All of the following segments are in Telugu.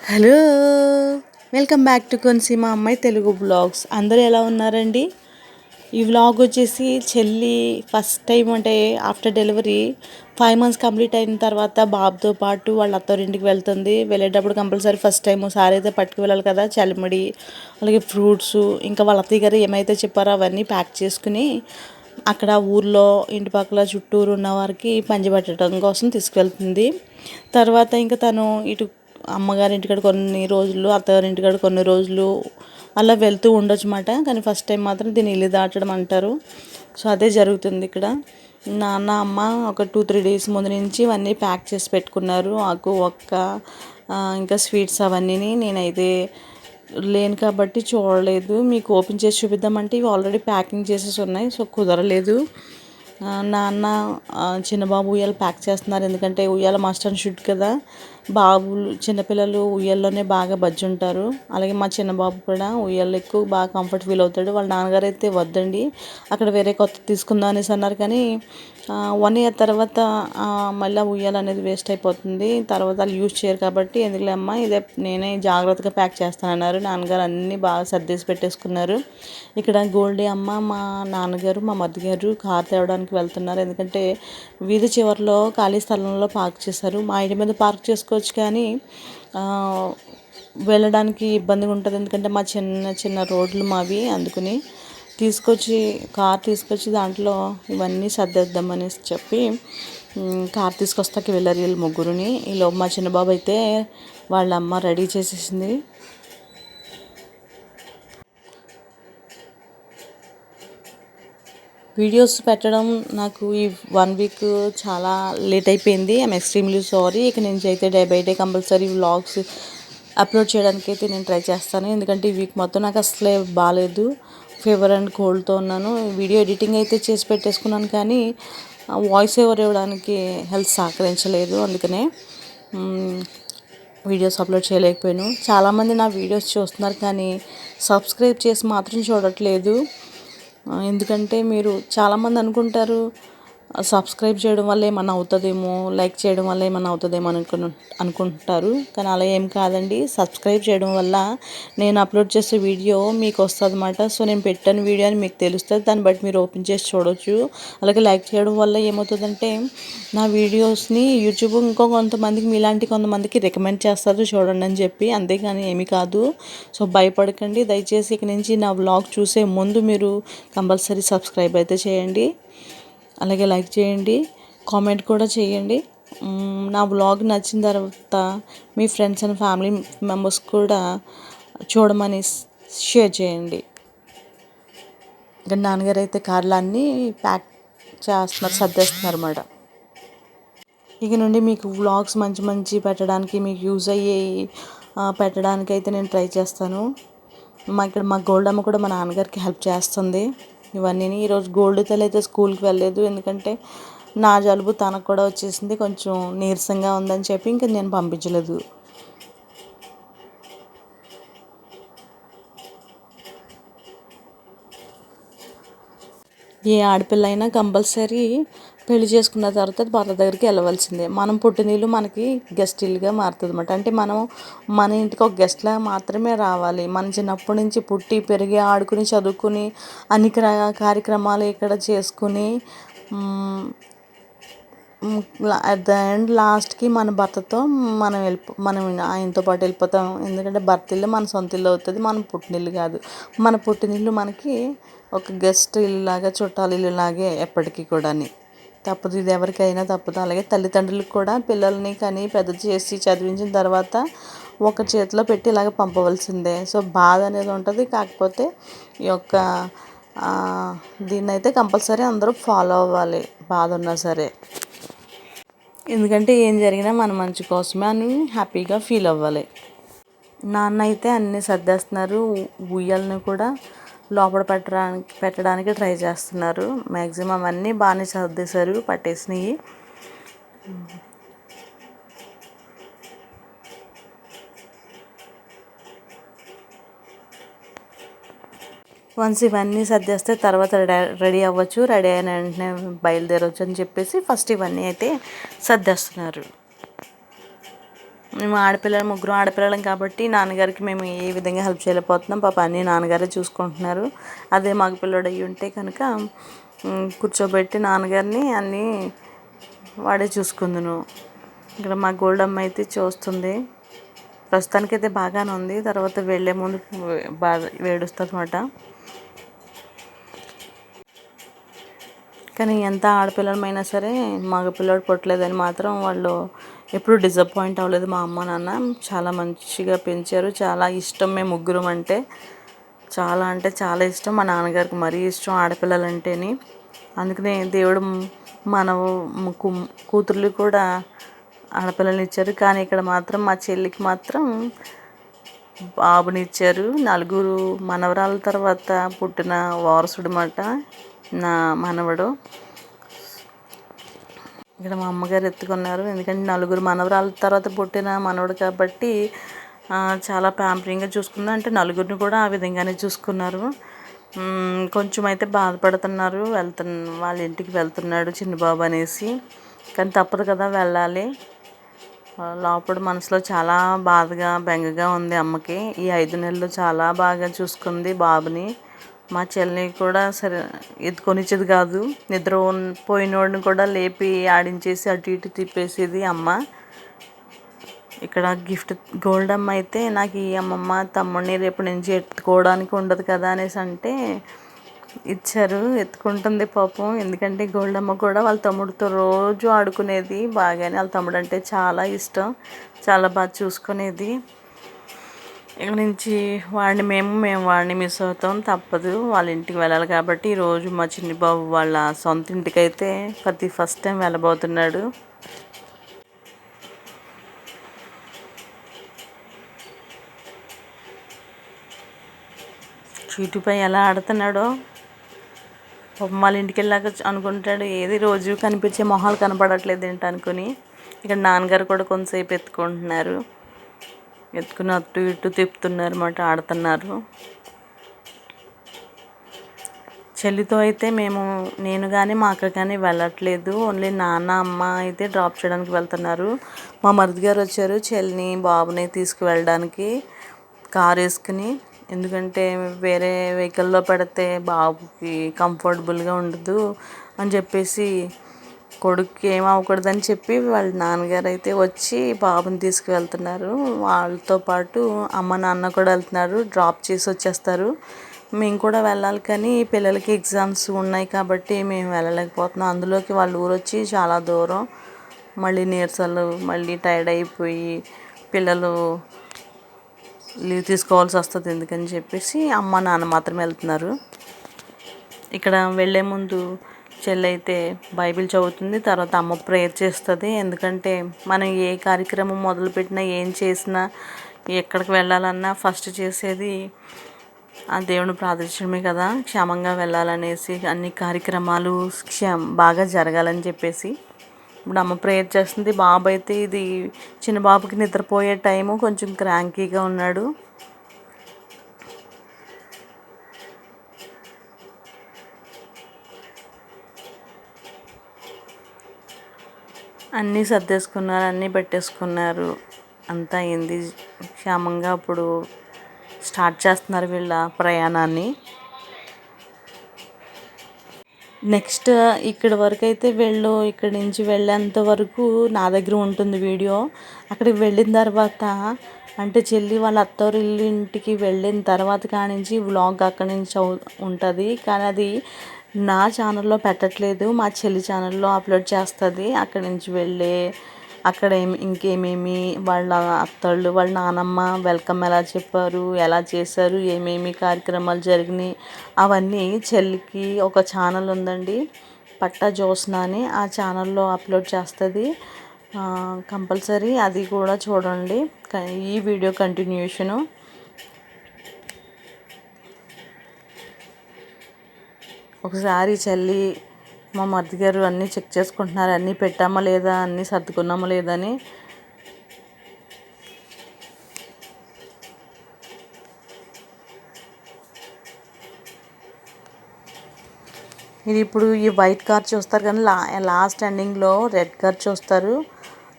హలో, వెల్కమ్ బ్యాక్ టు కొన్సీమ అమ్మాయి తెలుగు బ్లాగ్స్. అందరూ ఎలా ఉన్నారండి? ఈ వ్లాగ్ వచ్చేసి చెల్లి ఫస్ట్ టైం అంటే ఆఫ్టర్ డెలివరీ 5 months కంప్లీట్ అయిన తర్వాత బాబుతో పాటు వాళ్ళ అత్తవారింటికి వెళ్తుంది. వెళ్ళేటప్పుడు కంపల్సరీ ఫస్ట్ టైం సారీ అయితే పట్టుకు వెళ్ళాలి కదా, చలిమిడి అలాగే ఫ్రూట్స్, ఇంకా వాళ్ళ అత్తయ్య గారు ఏమైతే చెప్పారో అవన్నీ ప్యాక్ చేసుకుని అక్కడ ఊర్లో ఇంటి పక్కల చుట్టూరు ఉన్న వారికి పంచిపెట్టడం కోసం తీసుకువెళ్తుంది. తర్వాత ఇంకా తను ఇటు అమ్మగారింటికాడ కొన్ని రోజులు, అత్తగారింటికాడ కొన్ని రోజులు అలా వెళ్తూ ఉండొచ్చు అన్నమాట. కానీ ఫస్ట్ టైం మాత్రం దీన్ని ఇల్లు దాటడం అంటారు. సో అదే జరుగుతుంది ఇక్కడ. నాన్న అమ్మ ఒక 2-3 days ముందు నుంచి ఇవన్నీ ప్యాక్ చేసి పెట్టుకున్నారు. ఆకు ఒక్క ఇంకా స్వీట్స్ అవన్నీ. నేనైతే లేను కాబట్టి చూడలేదు. మీకు ఓపెన్ చేసి చూపిద్దామంటే ఇవి ఆల్రెడీ ప్యాకింగ్ చేసేసి ఉన్నాయి. సో కుదరలేదు. నాన్న చిన్నబాబు ఉయ్యాల ప్యాక్ చేస్తున్నారు. ఎందుకంటే ఉయ్యాల మస్ట్ అండ్ షుడ్ కదా. బాబులు చిన్నపిల్లలు ఉయ్యాల్లోనే బాగా బజ్జి ఉంటారు. అలాగే మా చిన్నబాబు కూడా ఉయ్యాల్లో ఎక్కువ బాగా కంఫర్ట్ ఫీల్ అవుతాడు. వాళ్ళ నాన్నగారు అయితే వద్దండి, అక్కడ వేరే కొత్త తీసుకుందాం అనేసి అన్నారు. కానీ 1 year తర్వాత మళ్ళీ ఉయ్యాల అనేది వేస్ట్ అయిపోతుంది, తర్వాత వాళ్ళు యూజ్ చేయరు కాబట్టి ఎందుకులే అమ్మ ఇదే నేనే జాగ్రత్తగా ప్యాక్ చేస్తానన్నారు. నాన్నగారు అన్నీ బాగా సర్దేసి పెట్టేసుకున్నారు. ఇక్కడ గోల్డీ అమ్మ, మా నాన్నగారు, మా మరిది గారు కార్ తేవడానికి వెళ్తున్నారు. ఎందుకంటే వీధి చివరిలో ఖాళీ స్థలంలో పార్క్ చేశారు. మా ఇంటి మీద పార్క్ చేసుకోవచ్చు కానీ వెళ్ళడానికి ఇబ్బందిగా ఉంటుంది. ఎందుకంటే మా చిన్న చిన్న రోడ్లు మావి. అందుకని కార్ తీసుకొచ్చి దాంట్లో ఇవన్నీ సర్దేద్దామనేసి చెప్పి కార్ తీసుకొస్తాకి వెళ్ళారు వీళ్ళు ముగ్గురుని. ఈలోపు మా చిన్నబాబు అయితే వాళ్ళ అమ్మ రెడీ చేసేసింది. వీడియోస్ పెట్టడం నాకు ఈ 1 week చాలా లేట్ అయిపోయింది. I'm extremely sorry. ఇక నుంచి అయితే day by day compulsory vlogs upload చేయడానికి అయితే నేను ట్రై చేస్తాను. ఎందుకంటే ఈ వీక్ మొత్తం నాకు అసలే బాగాలేదు, ఫీవర్ అండ్ కోల్డ్తో ఉన్నాను. వీడియో ఎడిటింగ్ అయితే చేసి పెట్టేసుకున్నాను కానీ వాయిస్ ఓవర్ ఇవ్వడానికి హెల్త్ సహకరించలేదు. అందుకనే వీడియోస్ అప్లోడ్ చేయలేకపోయాను. చాలామంది నా వీడియోస్ చూస్తున్నారు కానీ సబ్స్క్రైబ్ చేసి మాత్రం చూడట్లేదు. ఎందుకంటే మీరు చాలామంది అనుకుంటారు సబ్స్క్రైబ్ చేయడం వల్ల ఏమన్నా అవుతుందేమో, లైక్ చేయడం వల్ల ఏమన్నా అవుతుందేమో అనుకుంటారు. కానీ అలా ఏం కాదండి. సబ్స్క్రైబ్ చేయడం వల్ల నేను అప్లోడ్ చేసే వీడియో మీకు వస్తుంది అన్నమాట. సో నేను పెట్టిన వీడియో అని మీకు తెలుస్తుంది, దాన్ని బట్టి మీరు ఓపెన్ చేసి చూడవచ్చు. అలాగే లైక్ చేయడం వల్ల ఏమవుతుందంటే నా వీడియోస్ని యూట్యూబ్ కొంతమందికి, మీలాంటి కొంతమందికి రికమెండ్ చేస్తారు చూడండి అని చెప్పి. అంతేగాని ఏమీ కాదు. సో భయపడకండి దయచేసి. ఇక నుంచి నా వ్లాగ్ చూసే ముందు మీరు కంపల్సరీ సబ్స్క్రైబ్ అయితే చేయండి, అలాగే లైక్ చేయండి, కామెంట్ కూడా చేయండి. నా వ్లాగ్ నచ్చిన తర్వాత మీ ఫ్రెండ్స్ అండ్ ఫ్యామిలీ మెంబర్స్ కూడా చూడమని షేర్ చేయండి. ఇంకా నాన్నగారు అయితే కార్లు అన్నీ ప్యాక్ చేస్తున్నారు, సర్దేస్తున్నారు అన్నమాట. ఇక నుండి మీకు వ్లాగ్స్ మంచి మంచి పెట్టడానికి, మీకు యూజ్ అయ్యేవి పెట్టడానికి అయితే నేను ట్రై చేస్తాను. మా గోల్డ్ అమ్మ కూడా మా నాన్నగారికి హెల్ప్ చేస్తుంది ఇవన్నీ. ఈరోజు గోల్డ్ తల్లి అయితే స్కూల్కి వెళ్ళలేదు, ఎందుకంటే నా జలుబు తనకు కూడా వచ్చేసింది, కొంచెం నీరసంగా ఉందని చెప్పి ఇంక నేను పంపించలేదు. ఏ ఆడపిల్ల అయినా కంపల్సరీ పెళ్లి చేసుకున్న తర్వాత భర్త దగ్గరికి వెళ్ళవలసిందే. మనం పుట్టినిల్లు మనకి గెస్ట్ ఇల్లుగా మారుతుంది అన్నమాట. అంటే మనం మన ఇంటికి ఒక గెస్ట్లా మాత్రమే రావాలి. మన చిన్నప్పటి నుంచి పుట్టి పెరిగి ఆడుకుని చదువుకుని అన్ని కార్యక్రమాలు ఇక్కడ చేసుకుని అట్ ద ఎండ్ లాస్ట్కి మన భర్తతో మనం ఆయనతో పాటు వెళ్ళిపోతాం. ఎందుకంటే భర్త ఇల్లు మన సొంత ఇల్లు అవుతుంది, మన పుట్టినిల్లు కాదు. మన పుట్టినిల్లు మనకి ఒక గెస్ట్ ఇల్లులాగా, చుట్టాల ఇల్లులాగే ఎప్పటికీ కూడా. తప్పదు, ఇది ఎవరికైనా తప్పదు. అలాగే తల్లిదండ్రులకు కూడా పిల్లల్ని కానీ పెద్ద చేసి చదివించిన తర్వాత ఒక చేతిలో పెట్టి ఇలాగ పంపవలసిందే. సో బాధ అనేది ఉంటుంది. కాకపోతే ఈ యొక్క దీన్నైతే కంపల్సరీ అందరూ ఫాలో అవ్వాలి, బాధ ఉన్నా సరే. ఎందుకంటే ఏం జరిగినా మన మంచి కోసమే అని హ్యాపీగా ఫీల్ అవ్వాలి. నాన్న అయితే అన్నీ సర్దేస్తున్నారు. ఉయ్యాలని కూడా లోపల పెట్టడానికి ట్రై చేస్తున్నారు. మ్యాక్సిమం అన్నీ బాగానే సర్దేశారు, పట్టేసినవి. వన్స్ ఇవన్నీ సర్దేస్తే తర్వాత రెడీ అవ్వచ్చు, రెడీ అయిన వెంటనే బయలుదేరవచ్చు అని చెప్పేసి ఫస్ట్ ఇవన్నీ అయితే సర్దేస్తున్నారు. మేము ముగ్గురు ఆడపిల్లలం కాబట్టి నాన్నగారికి మేము ఏ విధంగా హెల్ప్ చేయలేకపోతున్నాం. పాప అన్నీ నాన్నగారే చూసుకుంటున్నారు. అదే మగపిల్లడు అయ్యి ఉంటే కనుక కూర్చోబెట్టి నాన్నగారిని అన్నీ వాడే చూసుకుందును. ఇక్కడ మా గోల్డమ్మ అయితే చూస్తుంది. ప్రస్తుతానికైతే బాగానే ఉంది. తర్వాత వెళ్ళే ముందు బాగా ఏడుస్తుంది అన్నమాట. కానీ ఎంత ఆడపిల్లలమైనా సరే మగపిల్లడు పుట్టలేదని మాత్రం వాళ్ళు ఎప్పుడు డిసప్పాయింట్ అవ్వలేదు. మా అమ్మ నాన్న చాలా మంచిగా పెంచారు. చాలా ఇష్టం మేము ముగ్గురం అంటే చాలా ఇష్టం. మా నాన్నగారికి మరీ ఇష్టం ఆడపిల్లలంటేని. అందుకనే దేవుడు మన కూతుర్లు కూడా ఆడపిల్లల్ని ఇచ్చారు. కానీ ఇక్కడ మాత్రం మా చెల్లికి మాత్రం బాబునిచ్చారు. 4 మనవరాల తర్వాత పుట్టిన వారసుడు మాట నా మనవడు. ఇక్కడ మా అమ్మగారు ఎత్తుకున్నారు. ఎందుకంటే 4 మనవరాల తర్వాత పుట్టిన మనవడు కాబట్టి చాలా ప్యాంపరింగ్గా చూసుకున్నారు. అంటే 4 కూడా ఆ విధంగానే చూసుకున్నారు. కొంచెం అయితే బాధపడుతున్నారు. వాళ్ళ ఇంటికి వెళ్తున్నాడు చిన్నబాబు అనేసి. కానీ తప్పదు కదా, వెళ్ళాలి. లోపల మనసులో చాలా బాధగా బెంగగా ఉంది అమ్మకి. ఈ 5 నెలలు చాలా బాగా చూసుకుంది బాబుని. మా చెల్లిని కూడా సరే ఎత్తుకొనిచ్చేది కాదు. నిద్ర పోయినోడిని కూడా లేపి ఆడించేసి అటు ఇటు తిప్పేసేది అమ్మ. ఇక్కడ గిఫ్ట్ గోల్డమ్మ అయితే నాకు ఈ అమ్మమ్మ తమ్ముడిని రేపు నుంచి ఎత్తుకోవడానికి ఉండదు కదా అనేసి అంటే ఇచ్చారు. ఎత్తుకుంటుంది పాపం. ఎందుకంటే గోల్డమ్మ కూడా వాళ్ళ తమ్ముడితో రోజు ఆడుకునేది బాగానే. వాళ్ళ తమ్ముడు అంటే చాలా ఇష్టం. చాలా బాగా చూసుకునేది. ఇక్కడ నుంచి మేము వాడిని మిస్ అవుతాం. తప్పదు, వాళ్ళ ఇంటికి వెళ్ళాలి కాబట్టి ఈరోజు మా చిన్ని బాబు వాళ్ళ సొంత ఇంటికైతే ఫస్ట్ టైం వెళ్ళబోతున్నాడు. చీటుపై ఎలా ఆడుతున్నాడో వాళ్ళ ఇంటికి వెళ్ళాక అనుకుంటాడు, ఏది రోజు కనిపించే మొహాలు కనపడట్లేదు ఏంటి అనుకుని. ఇక్కడ నాన్నగారు కూడా కొంతసేపు ఎత్తుకుని అటు ఇటు తిప్పుతున్నారు అన్నమాట, ఆడుతున్నారు. చెల్లితో అయితే నేను కానీ మా అక్క కానీ వెళ్ళట్లేదు. ఓన్లీ నాన్న అమ్మ అయితే డ్రాప్ చేయడానికి వెళ్తున్నారు. మా మరిది గారు వచ్చారు చెల్లిని బాబుని తీసుకువెళ్ళడానికి కారు వేసుకుని. ఎందుకంటే వేరే వెహికల్లో పెడితే బాబుకి కంఫర్టబుల్గా ఉండదు అని చెప్పేసి, కొడుక్కి ఏం అవ్వకూడదని చెప్పి వాళ్ళ నాన్నగారు అయితే వచ్చి బాబుని తీసుకువెళ్తున్నారు. వాళ్ళతో పాటు అమ్మ నాన్న కూడా వెళ్తున్నారు. డ్రాప్ చేసి వచ్చేస్తారు. మేము కూడా వెళ్ళాలి కానీ పిల్లలకి ఎగ్జామ్స్ ఉన్నాయి కాబట్టి మేము వెళ్ళలేకపోతున్నాం. అందులోకి వాళ్ళ ఊరు వచ్చి చాలా దూరం. మళ్ళీ నీరసాలు, మళ్ళీ టైర్డ్ అయిపోయి పిల్లలు లీవ్ తీసుకోవాల్సి వస్తుంది. ఎందుకని చెప్పేసి అమ్మ నాన్న మాత్రం వెళ్తున్నారు. ఇక్కడ వెళ్ళే ముందు చెల్లి అయితే బైబిల్ చదువుతుంది. తర్వాత అమ్మ ప్రేయర్ చేస్తుంది. ఎందుకంటే మనం ఏ కార్యక్రమం మొదలుపెట్టినా ఏం చేసినా ఎక్కడికి వెళ్ళాలన్నా ఫస్ట్ చేసేది ఆ దేవుని ప్రార్థించడమే కదా. క్షేమంగా వెళ్ళాలనేసి, అన్ని కార్యక్రమాలు బాగా జరగాలని చెప్పేసి ఇప్పుడు అమ్మ ప్రేయర్ చేస్తుంది. బాబు అయితే ఇది చిన్న బాబుకి నిద్రపోయే టైము, కొంచెం క్రాంకీగా ఉన్నాడు. అన్నీ సర్దేసుకున్నారు, అన్నీ పెట్టేసుకున్నారు. అంతా అయింది క్షేమంగా. ఇప్పుడు స్టార్ట్ చేస్తున్నారు వీళ్ళ ప్రయాణాన్ని. నెక్స్ట్ ఇక్కడి వరకు అయితే ఇక్కడి నుంచి వెళ్ళేంత వరకు నా దగ్గర ఉంటుంది వీడియో. అక్కడికి వెళ్ళిన తర్వాత అంటే చెల్లి వాళ్ళ అత్తవారి ఇంటికి వెళ్ళిన తర్వాత కానించి వ్లాగ్ అక్కడి నుంచి ఉంటుంది. కానీ అది నా ఛానల్లో పెట్టట్లేదు, మా చెల్లి ఛానల్లో అప్లోడ్ చేస్తుంది. అక్కడి నుంచి అక్కడ ఇంకేమేమి వాళ్ళ అత్తళ్ళు వాళ్ళ నానమ్మ వెల్కమ్ ఎలా చెప్పారు, ఎలా చేశారు, ఏమేమి కార్యక్రమాలు జరిగినాయి అవన్నీ చెల్లికి ఒక ఛానల్ ఉందండి, పట్టా జ్యోత్స్న అని. ఆ ఛానల్లో అప్లోడ్ చేస్తుంది. కంపల్సరీ అది కూడా చూడండి. ఈ వీడియో కంటిన్యూషను. ఒకసారి చెల్లి మా మరిది గారు అన్నీ చెక్ చేసుకుంటున్నారు, అన్నీ పెట్టామా లేదా, అన్నీ సర్దుకున్నామా లేదని. ఇది ఇప్పుడు ఈ వైట్ కార్ చూస్తారు కానీ లాస్ట్ ఎండింగ్లో రెడ్ కార్ చూస్తారు.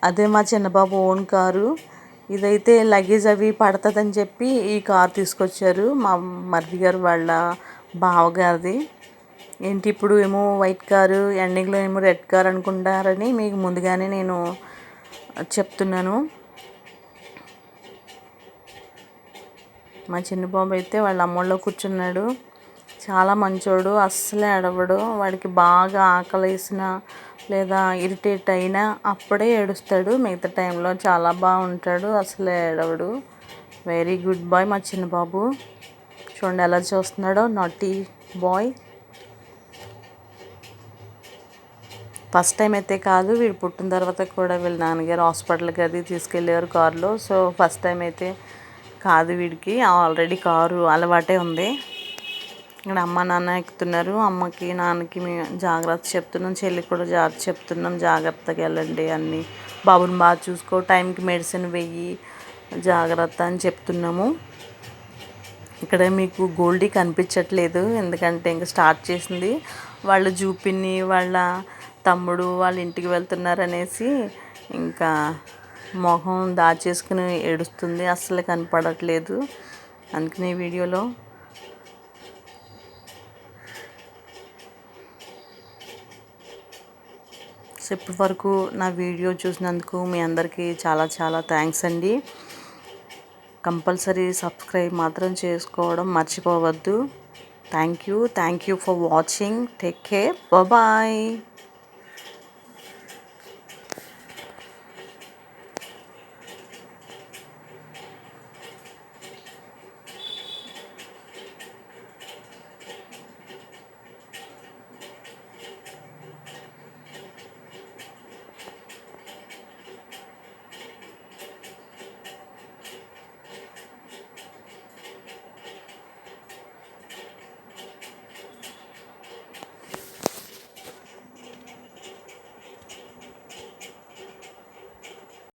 అదే మా చిన్నబాబు ఓన్ కారు. ఇదైతే లగేజ్ అవి పడుతుందని చెప్పి ఈ కార్ తీసుకొచ్చారు మా మరిది గారు వాళ్ళ బావగారిది. ఏంటి ఇప్పుడు ఏమో వైట్ కారు, ఎండింగ్లో ఏమో రెడ్ కార్ అనుకుంటారని మీకు ముందుగానే నేను చెప్తున్నాను. మా చిన్న బాబు అయితే వాళ్ళ అమ్మోళ్ళలో కూర్చున్నాడు. చాలా మంచోడు, అస్సలే ఏడవడు. వాడికి బాగా ఆకలి వేసిన లేదా ఇరిటేట్ అయినా అప్పుడే ఏడుస్తాడు. మిగతా టైంలో చాలా బాగుంటాడు, అసలే ఏడవడు. వెరీ గుడ్ బాయ్ మా చిన్న బాబు. చూడండి ఎలా చూస్తున్నాడో, నాటీ బాయ్. ఫస్ట్ టైం అయితే కాదు, వీడు పుట్టిన తర్వాత కూడా వీళ్ళ నాన్నగారు హాస్పిటల్కి అది తీసుకెళ్ళేవారు కారులో. సో ఫస్ట్ టైం అయితే కాదు వీడికి, ఆల్రెడీ కారు అలవాటే ఉంది. ఇక్కడ అమ్మ నాన్న ఎక్కుతున్నారు. అమ్మకి నాన్నకి మేము జాగ్రత్త చెప్తున్నాం, చెల్లికి కూడా జాగ్రత్త చెప్తున్నాం, జాగ్రత్తగా వెళ్ళండి, అన్నీ బాబుని బాగా చూసుకో, టైంకి మెడిసిన్ వెయ్యి, జాగ్రత్త అని చెప్తున్నాము. ఇక్కడ మీకు గోల్డీ కనిపించట్లేదు, ఎందుకంటే ఇంకా స్టార్ట్ చేసింది. వాళ్ళ జూపిన్ని వాళ్ళ తమ్ముడు వాళ్ళ ఇంటికి వెళ్తున్నారనేసి ఇంకా మొహం దాచేసుకుని ఏడుస్తుంది, అస్సలు కనపడట్లేదు. అందుకని ఈ వీడియోలో సో ఇప్పటి వరకు నా వీడియో చూసినందుకు మీ అందరికీ చాలా చాలా థ్యాంక్స్ అండి. కంపల్సరీ సబ్స్క్రైబ్ మాత్రం చేసుకోవడం మర్చిపోవద్దు. Thank you for watching. Take care. Bye.